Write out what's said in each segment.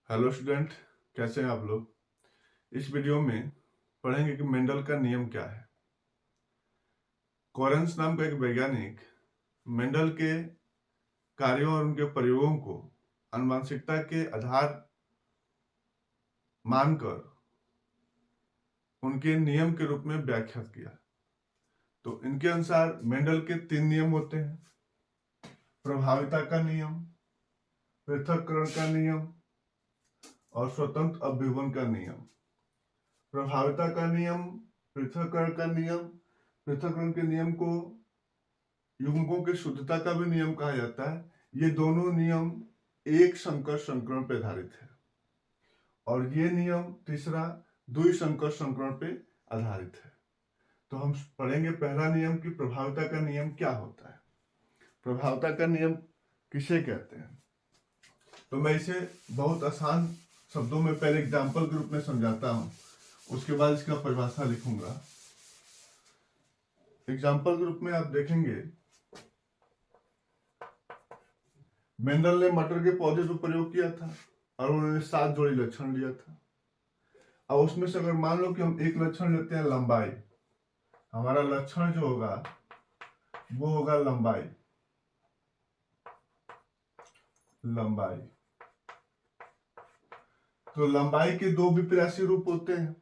Hello student, कैसे हैं आप लोग। इस वीडियो में पढ़ेंगे कि मेंडल का नियम क्या है। कोरेंस नाम का एक वैज्ञानिक मेंडल के कार्यों और उनके प्रयोगों को आनुवंशिकता के आधार मानकर उनके नियम के रूप में व्याख्या किया। तो इनके अनुसार मेंडल के 3 नियम होते हैं: प्रभाविता का नियम, पृथक्करण का नियम और स्वतंत्र अभ्युगम का नियम। प्रभाविता का नियम, पृथक्करण का नियम, पृथक्करण के नियम को युग्मकों की शुद्धता का भी नियम कहा जाता है। ये दोनों नियम एक संकर संकरण पर आधारित है और ये नियम तीसरा द्विसंकर संकरण पे आधारित है। तो हम पढ़ेंगे पहला नियम कि प्रभाविता का नियम क्या होता है। प्रभाविता का नियम किसे कहते हैं, तो मैं इसे बहुत आसान शब्दों में पहले एग्जाम्पल के रूप में समझाता हूं, उसके बाद इसका परिभाषा लिखूंगा। एग्जाम्पल के रूप में आप देखेंगे, मेंडल ने मटर के पौधे पर प्रयोग किया था और उन्होंने 7 जोड़ी लक्षण लिया था। अब उसमें से अगर मान लो कि हम एक लक्षण लेते हैं लंबाई, हमारा लक्षण जो होगा वो होगा लंबाई। तो लंबाई के 2 विपर्यासी रूप होते हैं,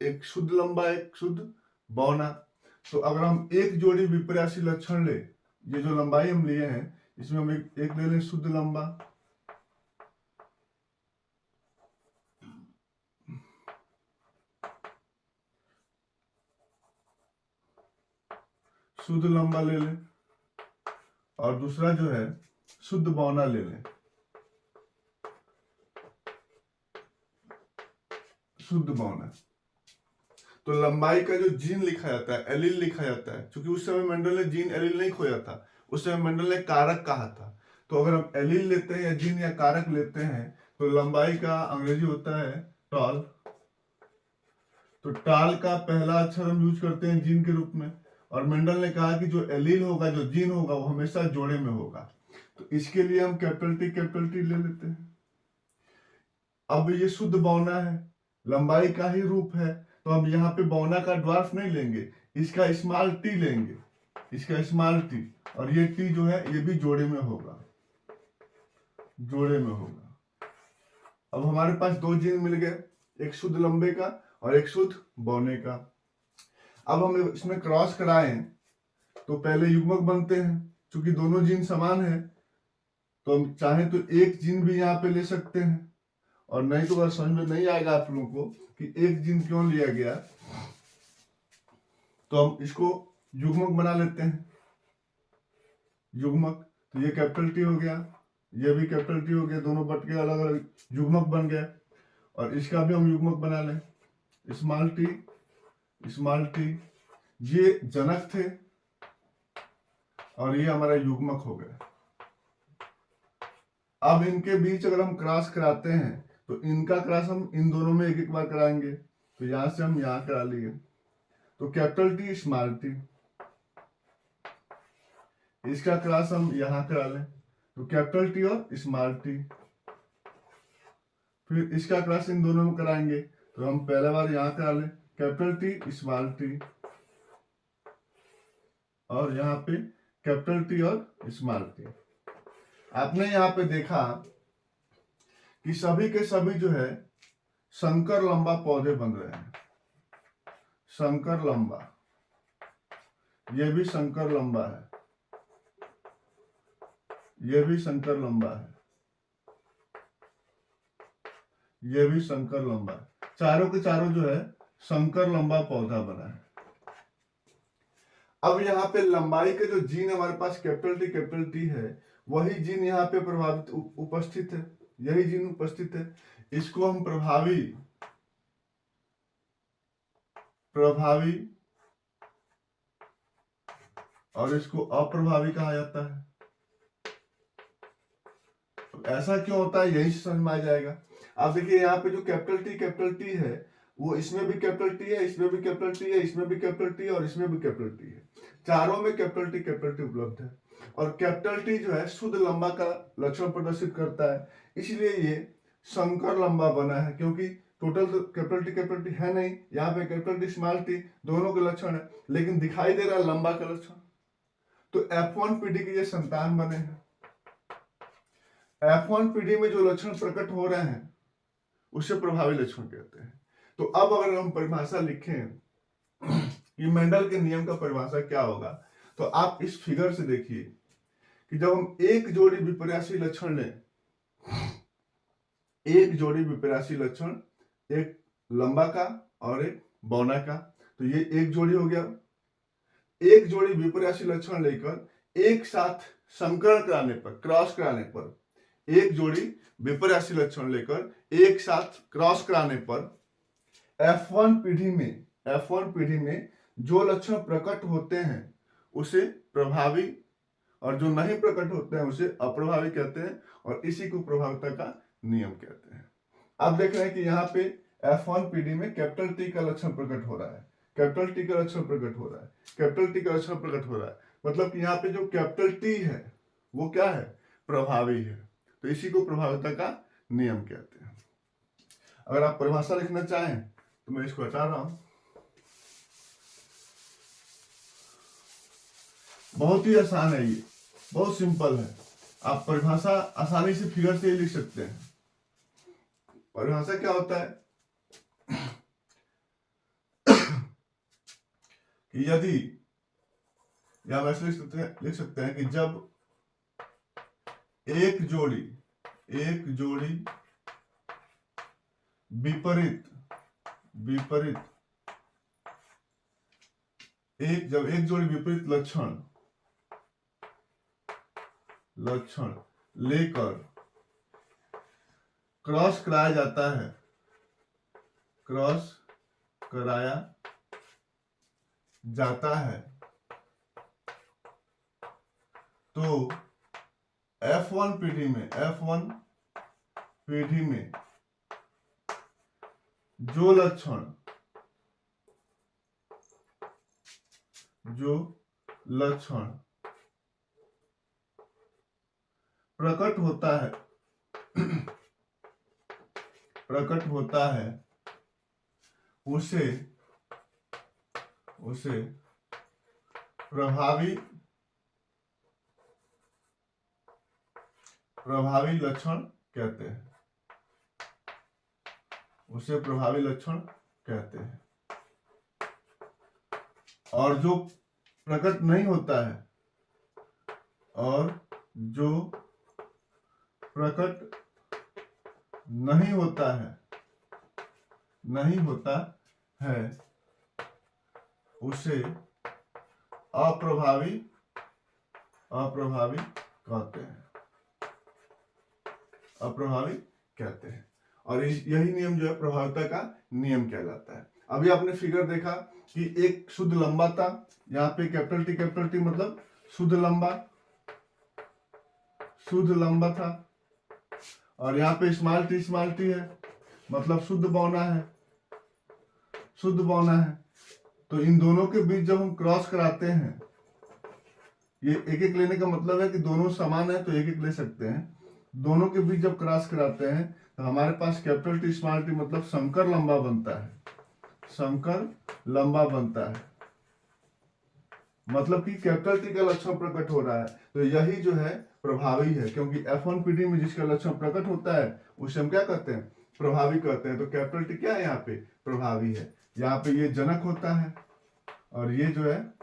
एक शुद्ध लंबा, एक शुद्ध बौना। तो अगर हम एक जोड़ी विपर्यासी लक्षण ले, ये जो लंबाई हम लिए हैं इसमें हम एक ले लें शुद्ध लंबा, शुद्ध लंबा ले लें और दूसरा जो है शुद्ध बौना ले लें, शुद्ध बौना। तो लंबाई का जो जीन लिखा जाता है, एलील लिखा जाता है, क्योंकि उस समय मेंडल ने जीन एलील नहीं खोया था, उस समय मेंडल ने कारक कहा था। तो अगर हम एलील लेते हैं या जीन या कारक लेते हैं तो लंबाई का अंग्रेजी होता है टॉल। तो टॉल का पहला अक्षर हम यूज करते हैं जीन के रूप में, और मेंडल ने कहा कि जो एलील होगा, जो जीन होगा, वो हमेशा जोड़े में होगा। तो इसके लिए हम कैपिटल टी ले लेते हैं। अब ये शुद्ध बौना है, लंबाई का ही रूप है, तो हम यहाँ पे बौना का ड्वार्फ नहीं लेंगे, इसका स्मॉल टी लेंगे, इसका स्मॉल टी, और ये टी जो है ये भी जोड़े में होगा, जोड़े में होगा। अब हमारे पास 2 जीन मिल गए, एक शुद्ध लंबे का और एक शुद्ध बौने का। अब हम इसमें क्रॉस कराएं तो पहले युग्मक बनते हैं, क्योंकि दोनों जीन समान है। तो हम चाहे तो एक जीन भी यहाँ पे ले सकते हैं, और नहीं तो अगर समझ में नहीं आएगा आप लोगों को कि एक जीन क्यों लिया गया, तो हम इसको युग्मक बना लेते हैं, युग्मक। तो ये कैपिटल टी हो गया, ये भी कैपिटल टी हो गया, दोनों बट के अलग अलग युग्मक बन गया। और इसका भी हम युग्मक बना लें, स्मॉल टी, स्मॉल टी। ये जनक थे और ये हमारा युग्मक हो गया। अब इनके बीच अगर हम क्रॉस कराते हैं तो इनका क्रॉस हम इन दोनों में एक एक बार कराएंगे। तो यहां से हम यहां करा लिए, तो कैपिटल टी स्मॉल टी, इसका क्रॉस हम यहां करा लें, तो कैपिटल टी और स्मॉल टी। फिर इसका क्रॉस इन दोनों में कराएंगे, तो हम पहला बार यहां करा लें, कैपिटल टी स्मॉल टी, और यहाँ पे कैपिटल टी और स्मॉल टी। आपने यहाँ पे देखा कि सभी के सभी जो है संकर लंबा पौधे बन रहे हैं, संकर लंबा, ये भी संकर लंबा है, ये भी संकर लंबा है, ये भी संकर लंबा है। चारों के चारों जो है संकर लंबा पौधा बना है। अब यहाँ पे लंबाई के जो जीन हमारे पास कैपिटल टी है, वही जीन यहाँ पे प्रभावित उपस्थित है, यही जीन उपस्थित है। इसको हम प्रभावी और इसको अप्रभावी कहा जाता है। तो ऐसा क्यों होता है, यही समझ में आ जाएगा। अब देखिए यहाँ पे जो कैपिटल टी है, वो इसमें भी कैपिटल टी है, इसमें भी कैपिटल टी है, इसमें भी कैपिटल टी है, और इसमें भी कैपिटल टी है। चारों में कैपिटल टी उपलब्ध है। और कैपिटल टी जो है शुद्ध लंबा का लक्षण प्रदर्शित करता है, इसलिए ये संकर लंबा बना है, क्योंकि टोटल तो कैपिटल टी है नहीं, यहाँ पे कैपिटल टी स्मॉल टी दोनों के लक्षण है, लेकिन दिखाई दे रहा है लंबा का लक्षण। तो F1 पीढ़ी के ये संतान बने हैं। F1 पीढ़ी में जो लक्षण प्रकट हो रहे हैं उसे प्रभावी लक्षण कहते हैं। तो अब अगर हम परिभाषा लिखें कि मेंडल के नियम का परिभाषा क्या होगा, तो आप इस फिगर से देखिए कि जब हम एक जोड़ी विपर्यासी लक्षण लें, एक जोड़ी विपर्यासी लक्षण, एक लंबा का और एक बौना का, तो ये एक जोड़ी हो गया। एक जोड़ी विपर्यासी लक्षण लेकर एक साथ संकरण कराने पर, क्रॉस कराने पर, एक जोड़ी विपर्यासी लक्षण लेकर एक साथ क्रॉस कराने पर F1 पीढ़ी में जो लक्षण प्रकट होते हैं उसे प्रभावी, और जो नहीं प्रकट होते हैं उसे अप्रभावी कहते हैं, और इसी को प्रभाविता का नियम कहते हैं। अब देख रहे हैं कि यहाँ पे F1 पीढ़ी में कैपिटल टी का लक्षण प्रकट हो रहा है, कैपिटल टी का लक्षण प्रकट हो रहा है, कैपिटल टी का लक्षण प्रकट हो रहा है, मतलब कि यहाँ पे जो कैपिटल टी है वो क्या है, प्रभावी है। तो इसी को प्रभाविता का नियम कहते हैं। अगर आप परिभाषा लिखना चाहें तो मैं इसको हटा रहा हूं। बहुत ही आसान है, ये बहुत सिंपल है। आप परिभाषा आसानी से फिगर से ही लिख सकते हैं। परिभाषा क्या होता है कि यदि, या वैसे लिख सकते हैं कि जब एक जोड़ी विपरीत लक्षण लेकर क्रॉस कराया जाता है तो F1 पीढ़ी में जो लक्षण प्रकट होता है उसे प्रभावी लक्षण कहते हैं, और जो प्रकट नहीं होता है, उसे अप्रभावी कहते हैं। और यही नियम जो है प्रभाविता का नियम कहलाता है। अभी आपने फिगर देखा कि एक शुद्ध लंबा था, यहाँ पे कैपिटल टी मतलब शुद्ध लंबा था, और यहाँ पे स्मॉल टी है मतलब शुद्ध बौना है। तो इन दोनों के बीच जब हम क्रॉस कराते हैं, ये एक एक लेने का मतलब है कि दोनों समान है तो एक एक ले सकते हैं। दोनों के बीच जब क्रॉस कराते हैं तो हमारे पास कैपिटल टी स्मॉल टी मतलब संकर लंबा बनता है, मतलब कि कैपिटल टी का लक्षण प्रकट हो रहा है। तो यही जो है प्रभावी है, क्योंकि F1 पीढ़ी में जिसका लक्षण प्रकट होता है उसे हम क्या कहते हैं, प्रभावी कहते हैं। तो कैपिटल टी क्या है, यहाँ पे प्रभावी है। यहाँ पे ये जनक होता है और ये जो है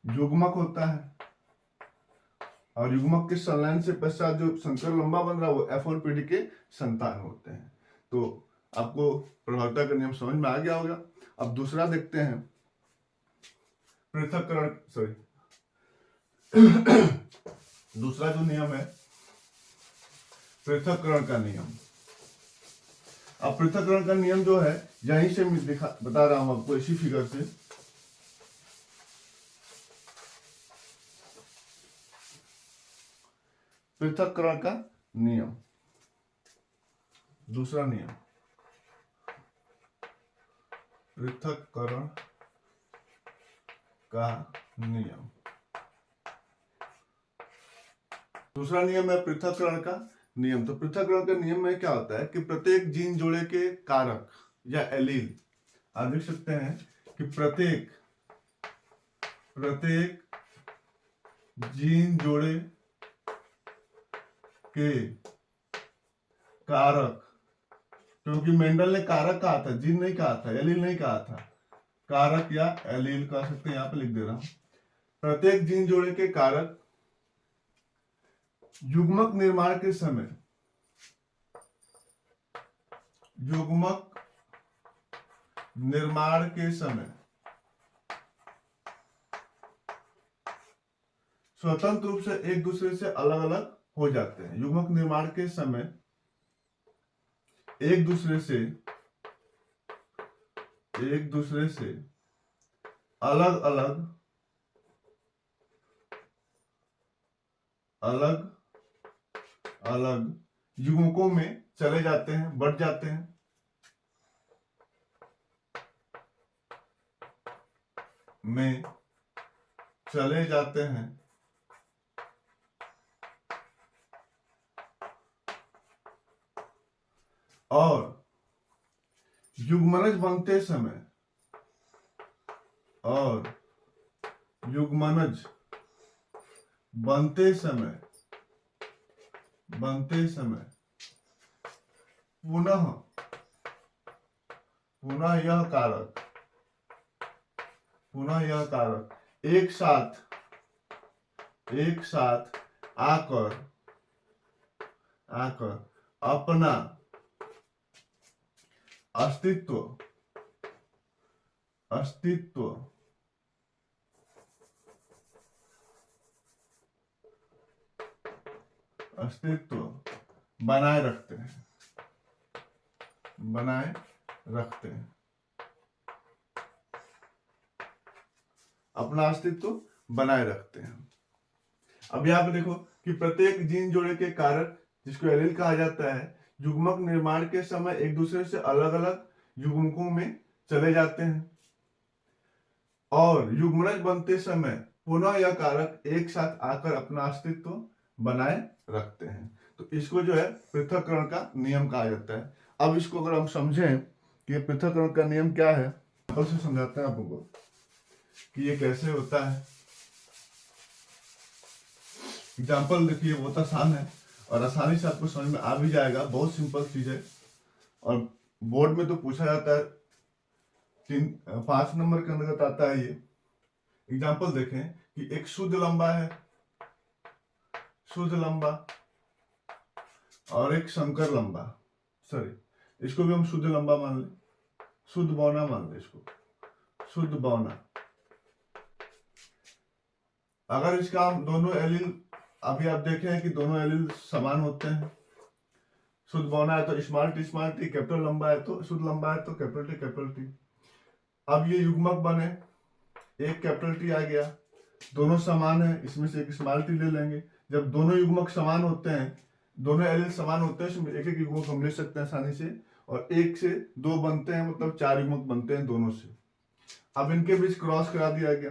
युग्मक होता है, और युग्मक के संलयन से पश्चात जो संकर लंबा बन रहा है वो F1 पीढ़ी के संतान होते हैं। तो आपको प्रभाविता का नियम समझ में आ गया होगा। अब दूसरा देखते हैं, पृथक्करण, दूसरा जो नियम है पृथक्करण का नियम। अब पृथक्करण का नियम जो है यहीं से मैं बता रहा हूं आपको, इसी फिगर से। पृथक्करण का नियम, दूसरा नियम, पृथक्करण का नियम, दूसरा नियम है पृथक्करण का नियम। तो पृथक्करण के नियम में क्या होता है कि प्रत्येक जीन जोड़े के कारक या एलील, आप देख सकते हैं कि प्रत्येक जीन जोड़े के कारक, क्योंकि मेंडल ने कारक कहा था, जीन नहीं कहा था, एलील नहीं कहा था, कारक या एलील कह सकते हैं, यहां पे लिख दे रहा हूं। प्रत्येक जीन जोड़े के कारक युग्मक निर्माण के समय स्वतंत्र रूप से एक दूसरे से अलग अलग हो जाते हैं। युग्मक निर्माण के समय एक दूसरे से अलग अलग युग्मकों में चले जाते हैं, बढ़ जाते हैं। में चले जाते हैं और युग्मनज बनते समय पुनः यह कारक एक साथ आकर अपना अस्तित्व बनाए रखते हैं। अपना अस्तित्व बनाए रखते हैं। अब यहाँ पे देखो कि प्रत्येक जीन जोड़े के कारक, जिसको एलील कहा जाता है, युग्मक निर्माण के समय एक दूसरे से अलग अलग युग्मकों में चले जाते हैं और युग्मनज बनते समय पुनः यह कारक एक साथ आकर अपना अस्तित्व बनाए रखते हैं। तो इसको जो है पृथक्करण का नियम कहा जाता है। अब इसको अगर हम समझें कि पृथक्करण का नियम क्या है, तो उसे समझाते हैं आपको कि ये कैसे होता है। एग्जाम्पल देखिए, बहुत आसान है और आसानी से आपको समझ में आ भी जाएगा, बहुत सिंपल चीज है और बोर्ड में तो पूछा जाता है, 5 नंबर के अंतर्गत आता है ये। एग्जाम्पल देखें कि एक शुद्ध लंबा और एक संकर लंबा, सॉरी इसको भी हम शुद्ध लंबा मान ले, शुद्ध बौना मान ले इसको, शुद्ध बौना। अगर इसका हम दोनों एलील, अभी आप देखें कि दोनों एलील समान होते हैं। शुद्ध बौना है तो स्मॉल टी, कैपिटल लंबा है तो शुद्ध लंबा है तो कैपिटल टी। अब ये युग्मक बने, एक कैपिटल टी आ गया, दोनों समान है, इसमें से एक स्मॉल टी ले लेंगे। जब दोनों युग्मक समान होते हैं, दोनों एलील समान होते हैं, इसमें एक एक युग्मक हम ले सकते हैं आसानी से, और 1 से 2 बनते हैं, मतलब 4 युग्मक बनते हैं दोनों से। अब इनके बीच क्रॉस करा दिया गया,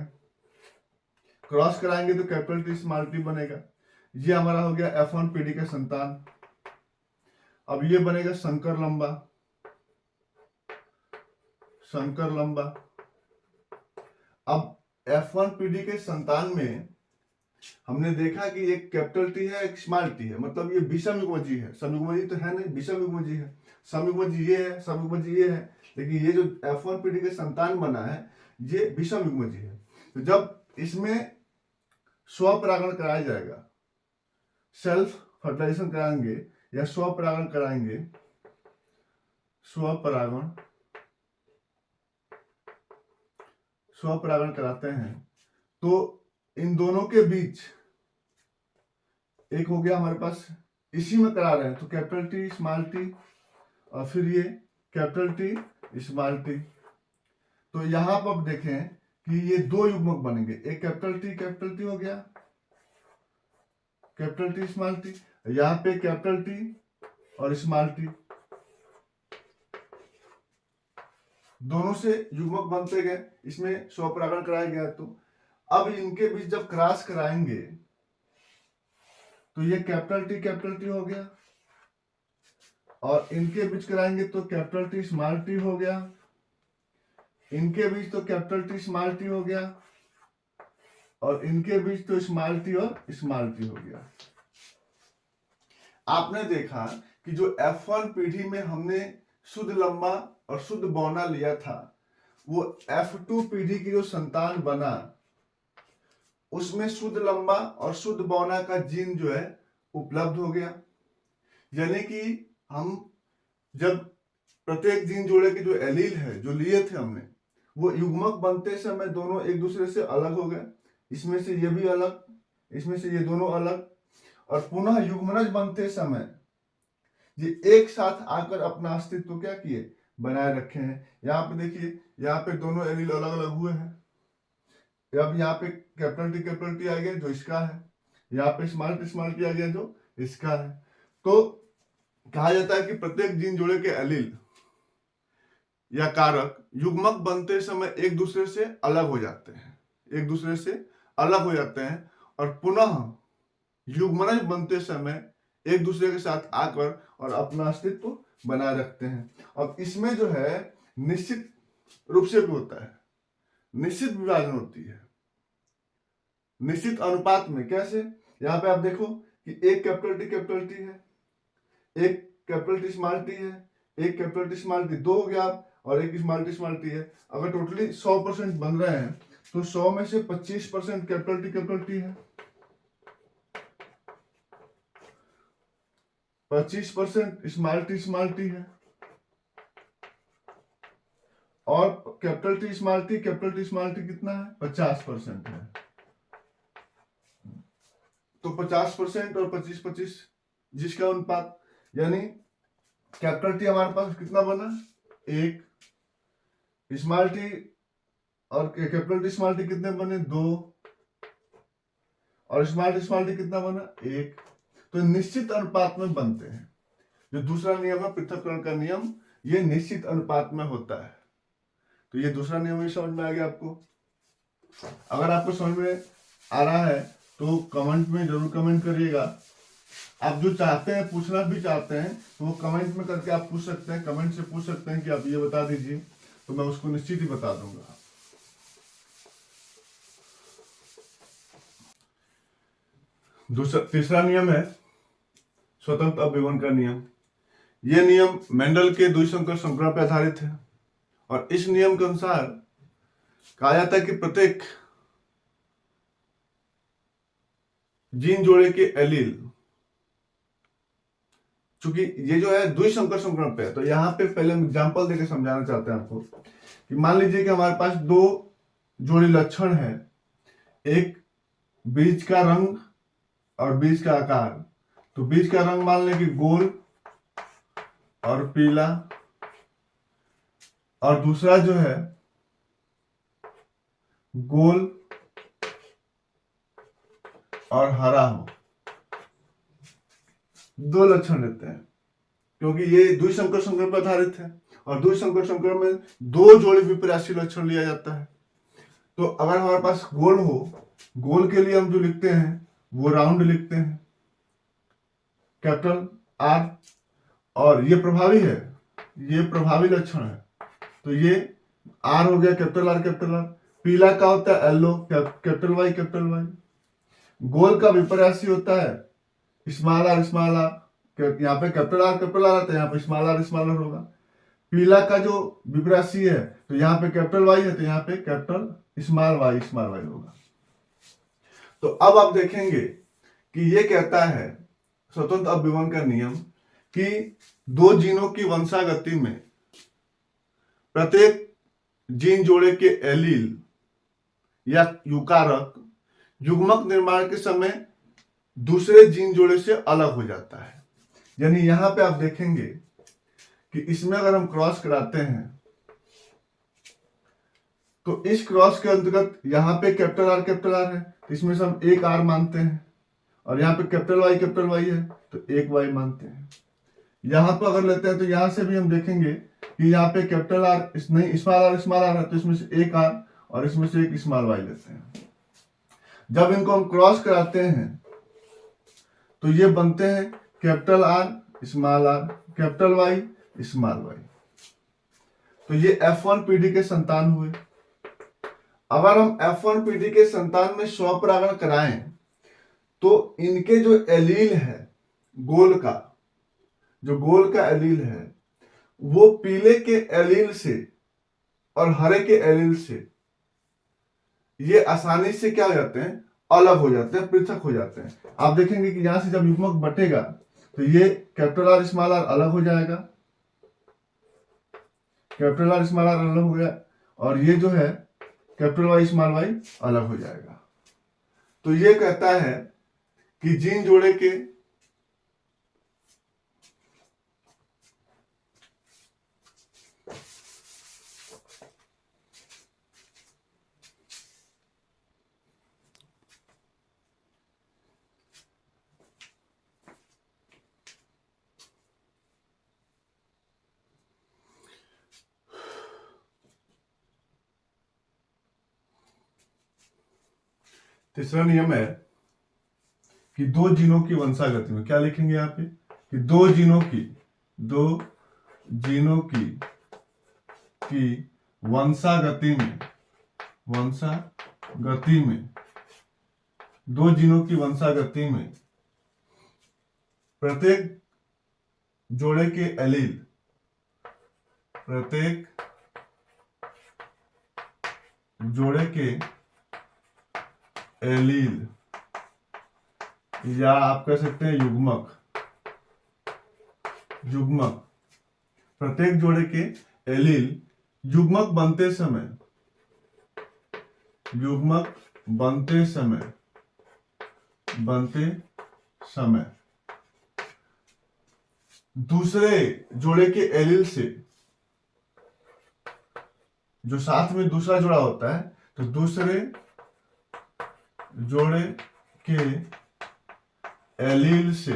क्रॉस कराएंगे तो कैपिटल टी स्मॉल टी बनेगा। ये हमारा हो गया F1 पीढ़ी का संतान। अब ये बनेगा संकर लंबा। अब F1 पीढ़ी के संतान में हमने देखा कि एक कैपिटल टी है, एक स्मॉल टी है, मतलब ये विषम युग्मजी है। समयुग्मजी तो है नहीं, विषम युग्मजी है। समयुग्मजी ये है, समयुग्मजी ये है, लेकिन ये जो F1 पीढ़ी के संतान बना है ये विषम युग्मजी है। तो जब इसमें स्वपरागण कराया जाएगा, सेल्फ फर्टिलाइजेशन कराएंगे या स्वपरागण कराएंगे, स्वपरागण कराते हैं, तो इन दोनों के बीच एक हो गया हमारे पास, इसी में करा रहे हैं तो कैपिटल टी स्मॉल टी, और फिर ये कैपिटल टी स्मॉल टी। तो यहां पर आप देखें कि ये 2 युग्मक बनेंगे, एक कैपिटल टी हो गया, कैपिटल टी स्मॉल टी, यहाँ पे कैपिटल टी और स्मॉल टी, दोनों से युग्मक बनते गए, इसमें स्वपरागण कराया गया। तो अब इनके बीच जब क्रॉस कराएंगे तो ये कैपिटल टी हो गया और इनके बीच कराएंगे तो कैपिटल टी स्मॉल टी हो गया, इनके बीच तो कैपिटल टी स्मॉल टी हो गया, और इनके बीच तो स्मॉल टी और स्मॉल टी हो गया। आपने देखा कि जो F1 पीढ़ी में हमने शुद्ध लंबा और शुद्ध बौना लिया था, वो F2 पीढ़ी की जो संतान बना उसमें शुद्ध लंबा और शुद्ध बौना का जीन जो है उपलब्ध हो गया। यानी कि हम जब प्रत्येक जीन जोड़े के जो एलील है जो लिए थे हमने, वो युग्मक बनते समय दोनों एक दूसरे से अलग हो गए। इसमें से ये भी अलग, इसमें से ये दोनों अलग, और पुनः युग्मनज बनते समय ये एक साथ आकर अपना अस्तित्व क्या किए, बनाए रखे हैं। यहाँ पे देखिए, यहाँ पे दोनों एलील अलग अलग हुए हैं। अब यहाँ पे कैपिटल टी आ गया जो इसका है, यहाँ पे स्मॉल टी आ गया जो इसका है। तो कहा जाता है कि प्रत्येक जीन जोड़े के एलील या कारक युग्मक बनते समय एक दूसरे से अलग हो जाते हैं, एक दूसरे से अलग हो जाते हैं, और पुनः युग्मनज बनते समय एक दूसरे के साथ आकर और अपना अस्तित्व बनाए रखते हैं। अब इसमें जो है निश्चित रूप से भी होता है, निश्चित विभाजन होती है, निश्चित अनुपात में। कैसे? यहाँ पे आप देखो कि एक कैपिटल टी है, एक कैपिटल टी स्मॉल टी है, एक कैपिटल टी स्मॉल टी, दो हो गया आप, और एक स्मॉल टी है। अगर टोटली 100% बन रहे हैं तो 100 में से 25% कैपिटल टी है, 25% स्मॉल टी है, और कैपिटल टी स्मॉल टी कितना है, 50% है। तो 50% और 25-25 जिसका अनुपात, यानी कैपिटल टी हमारे पास कितना बना, एक, स्मॉल टी और कैपिटल टी स्मॉल टी कितने बने, दो, और स्मॉल टी कितना बना, एक। तो निश्चित अनुपात में बनते हैं। जो दूसरा नियम है पृथक्करण का नियम, ये निश्चित अनुपात में होता है। तो ये दूसरा नियम भी समझ में आ गया आपको। अगर आपको समझ में आ रहा है तो कमेंट में जरूर कमेंट करिएगा। आप जो चाहते हैं, पूछना भी चाहते हैं, तो वो कमेंट में करके आप पूछ सकते हैं, कमेंट से पूछ सकते हैं कि आप ये बता दीजिए, तो मैं उसको निश्चित ही बता दूंगा। तीसरा नियम है स्वतंत्र अपव्यवन का नियम। यह नियम मेंडल के द्विसंकर संक्रमण पर आधारित है, और इस नियम के अनुसार कहा जाता है कि प्रत्येक जीन जोड़े के एलील, चूंकि ये जो है द्विसंकर संक्रमण पे है, तो यहाँ पे पहले हम एग्जाम्पल देकर समझाना चाहते हैं आपको कि मान लीजिए कि हमारे पास दो जोड़ी लक्षण है, एक बीज का रंग और बीज का आकार। तो बीज का रंग मान लें कि गोल और पीला, और दूसरा जो है गोल और हरा हो। दो लक्षण लेते हैं क्योंकि ये द्विसंकर संक्रमण पर आधारित है, और द्विसंकर संक्रमण में दो जोड़ी विपरीत लक्षण लिया जाता है। तो अगर हमारे पास गोल हो, गोल के लिए हम जो लिखते हैं वो राउंड लिखते हैं, कैपिटल आर, और ये प्रभावी है, ये प्रभावी लक्षण है, तो ये आर हो गया, कैपिटल आर। पीला का होता है येलो, कैपिटल वाई। गोल का विपर्यासी होता है स्मॉल आर। यहाँ पे कैपिटल आर आता है, यहाँ पे स्मॉल आर होगा। पीला का जो विपर्यासी है, तो यहाँ पे कैपिटल वाई है, तो यहाँ पे कैपिटल स्मॉल वाई होगा। तो अब आप देखेंगे कि ये कहता है स्वतंत्र अपव्यवन का नियम कि दो जीनों की वंशागति में प्रत्येक जीन जोड़े के एलील या युकारक युग्मक निर्माण के समय दूसरे जीन जोड़े से अलग हो जाता है। यानी यहां पे आप देखेंगे कि इसमें अगर हम क्रॉस कराते हैं तो इस क्रॉस के अंतर्गत यहाँ पे कैपिटल आर है, तो इसमें से हम एक आर मानते हैं, और यहाँ पे कैपिटल वाई है तो एक वाई मानते हैं। यहाँ पर अगर लेते हैं तो यहाँ से भी हम देखेंगे कि यहाँ पे कैपिटल आर नहीं, स्मॉल आर है, तो इसमें से एक आर और इसमें से एक स्मॉल वाई लेते हैं। जब इनको हम क्रॉस कराते हैं तो ये बनते हैं capital R small R, capital Y small Y. तो ये F1 पीढ़ी के संतान हुए। अगर हम F1 पीढ़ी के संतान में स्वपरागण कराएं तो इनके जो एलील है गोल का, जो गोल का एलील है वो पीले के एलील से और हरे के एलील से ये आसानी से क्या हो जाते हैं, अलग हो जाते हैं, पृथक हो जाते हैं। आप देखेंगे कि यहां से जब युग्मक बटेगा तो ये कैपिटल आर स्मॉल आर अलग हो जाएगा, कैपिटल आर स्मॉल आर अलग हो गया, और ये जो है कैपिटल वाई स्मॉल वाई अलग हो जाएगा। तो ये कहता है कि जीन जोड़े के तीसरा नियम है कि दो जीनों की वंशागति में, क्या लिखेंगे यहाँ पे, कि दो जीनों की वंशागति में, दो जीनों की वंशागति में प्रत्येक जोड़े के एलील, प्रत्येक जोड़े के एलील या आप कह सकते हैं युग्मक, प्रत्येक जोड़े के एलील युग्मक बनते समय दूसरे जोड़े के एलील से, जो साथ में दूसरा जोड़ा होता है, तो दूसरे जोड़े के एलील से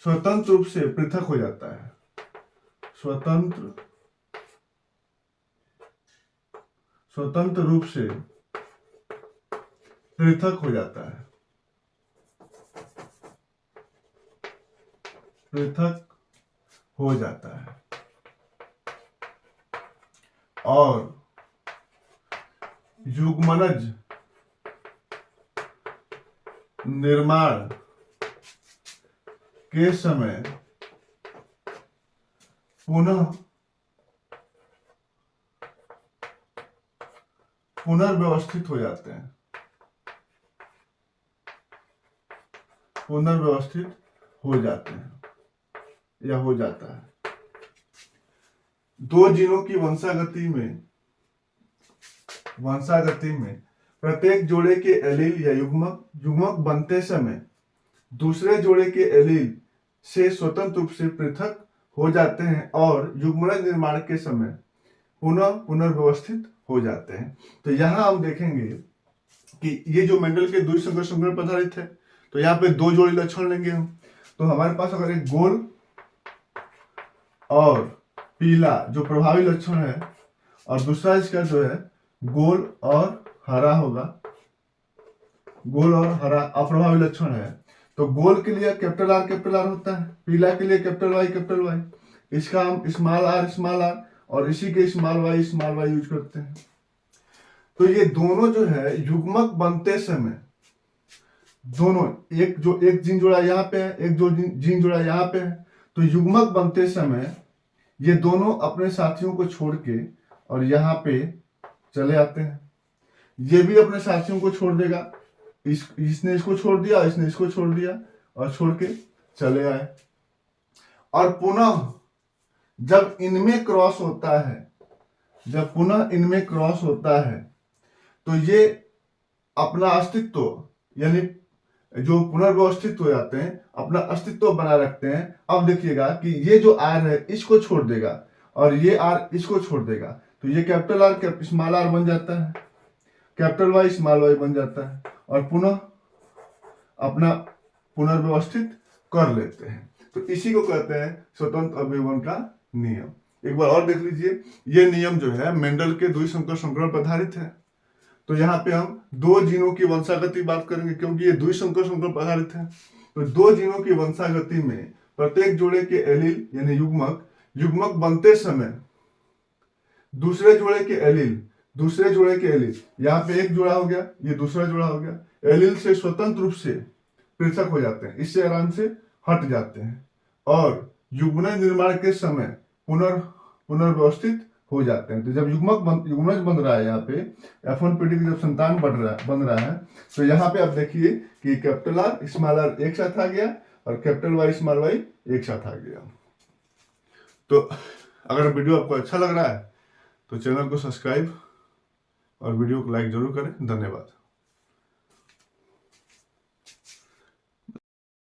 स्वतंत्र रूप से पृथक हो जाता है, स्वतंत्र रूप से पृथक हो जाता है, पृथक हो जाता है। और युग्मनज निर्माण के समय पुनर्व्यवस्थित हो जाते हैं, या हो जाता है। दो जीनों की वंशागति में प्रत्येक जोड़े के एलील या युग्मक बनते समय दूसरे जोड़े के एलील से स्वतंत्र रूप से पृथक हो जाते हैं और युग्मनज निर्माण के समय पुनर्व्यवस्थित हो जाते हैं। तो यहां हम देखेंगे कि ये जो मेंडल के द्विसंकर संकरण पर आधारित है, तो यहाँ पे दो जोड़ी लक्षण लेंगे हम। तो हमारे पास अगर एक गोल और पीला जो प्रभावी लक्षण है, और दूसरा इसका जो है गोल और हरा होगा, गोल और हरा अप्रभावी लक्षण है। तो गोल के लिए कैपिटल आर होता है, पीला के लिए कैपिटल वाई, इसका हम स्मॉल आर और इसी के स्मॉल वाई यूज करते हैं। तो ये दोनों जो है युग्मक बनते समय, दोनों एक जीन जोड़ा यहाँ पे है, एक जो जीन जोड़ा यहाँ पे है, तो युग्मक बनते समय ये दोनों अपने साथियों को छोड़ के और यहाँ पे चले आते हैं। ये भी अपने साथियों को छोड़ देगा, इसने इसको छोड़ दिया, इसने इसको छोड़ दिया और छोड़ के चले आए। और पुनः जब इनमें क्रॉस होता है, तो ये अपना अस्तित्व, यानी जो पुनर्व्यवस्थित हो जाते हैं, अपना अस्तित्व बनाए रखते हैं। अब देखिएगा कि ये जो आर है इसको छोड़ देगा और ये आर इसको छोड़ देगा, तो ये कैपिटल आर स्मॉल आर बन जाता है, कैपिटल वाई स्मॉल वाई बन जाता है, और पुनः अपना पुनर्व्यवस्थित कर लेते हैं। तो इसी को कहते हैं स्वतंत्र अभिवन का नियम। एक बार और देख लीजिए, ये नियम जो है मेंडल के द्विसंकर संकरण पर आधारित है। तो यहाँ पे हम दो जीनों की वंशागति बात करेंगे, क्योंकि ये द्विसंकर संकरण पर आधारित है। तो दो जीनों की वंशागति में प्रत्येक जोड़े के एलील यानी युग्मक बनते समय दूसरे जोड़े के एलील यहाँ पे एक जोड़ा हो गया, ये दूसरा जोड़ा हो गया, एलील से स्वतंत्र रूप से पृथक हो जाते हैं, इससे आराम से हट जाते हैं और युग्मन निर्माण के समय पुनर्व्यवस्थित हो जाते हैं। तो जब युग्मज बन रहा है, यहाँ पे F1PD की जब संतान बन रहा है, तो यहाँ पे आप देखिए कि कैपिटल R स्मॉल r एक साथ आ गया और कैपिटल Y स्मॉल y एक साथ आ गया। तो अगर वीडियो आपको अच्छा लग रहा है तो चैनल को सब्सक्राइब और वीडियो को लाइक जरूर करें। धन्यवाद।